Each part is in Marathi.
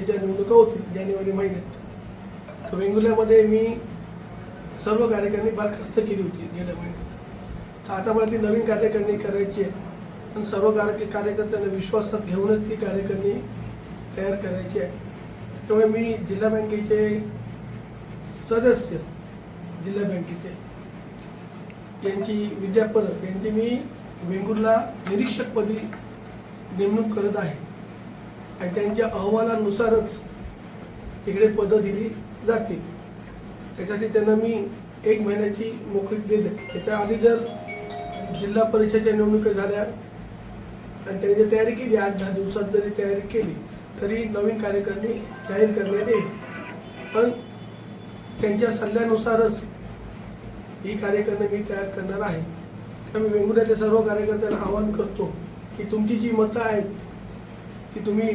परिषदेच्या निवडणुका होतील जानेवारी महिन्यात. तर वेंगुर्ल्यामध्ये मी सर्व कार्यकारिणी बरखास्त केली होती गेल्या महिन्यात. तर आता मला ती नवीन कार्यकारिणी करायची आहे आणि सर्व कार्यकर्त्यांना विश्वासात घेऊनच ती कार्यकारिणी तयार करायची आहे. त्यामुळे मी जिल्हा बँकेचे सदस्य, जिल्हा बँकेचे यांची विद्या परब यांची मी वेंगुर्ला निरीक्षकपदी नेमणूक करत आहे आणि त्यांच्या अहवालानुसारच तिकडे पदं दिली जातील. त्यासाठी त्यांना मी 1 महिन्याची मोकळीक देत आहे. त्याच्या आधी जर जिल्हा परिषदेच्या निवडणुका झाल्या आणि त्यांनी जर तयारी केली 8-10 दिवसात जरी तयारी केली तरी नवीन कार्यकारिणी जाहीर करण्यात येईल. पण त्यांच्या सल्ल्यानुसारच ही कार्यकारिणी मी तयार करणार आहे. त्यामुळे वेंगुर्ल्याच्या सर्व कार्यकर्त्यांना आवाहन करतो की तुमची जी मतं आहेत ती तुम्ही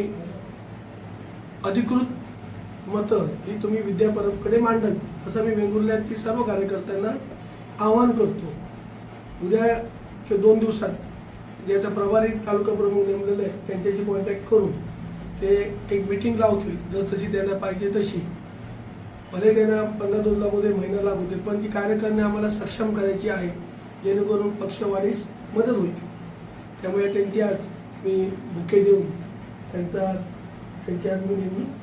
अधिकृत मतं ही तुम्ही विद्या परबकडे मांडावी असं मी वेंगुर्ल्यातील सर्व कार्यकर्त्यांना आवाहन करतो. उद्या किंवा 2 दिवसात जे आता प्रभारी तालुका प्रमुख नेमलेले आहेत त्यांच्याशी कॉन्टॅक्ट करून ते एक मीटिंग लावतील जशी त्यांना पाहिजे तशी. भले त्यांना 15 दिवस लागू दे, महिना लागू दे, पण ती कार्यकारिणी आम्हाला सक्षम करायची आहे जेणेकरून पक्षवाढीस मदत होईल. त्यामुळे त्यांची आज मी बुके देऊन त्यांची आज मी नेमणूक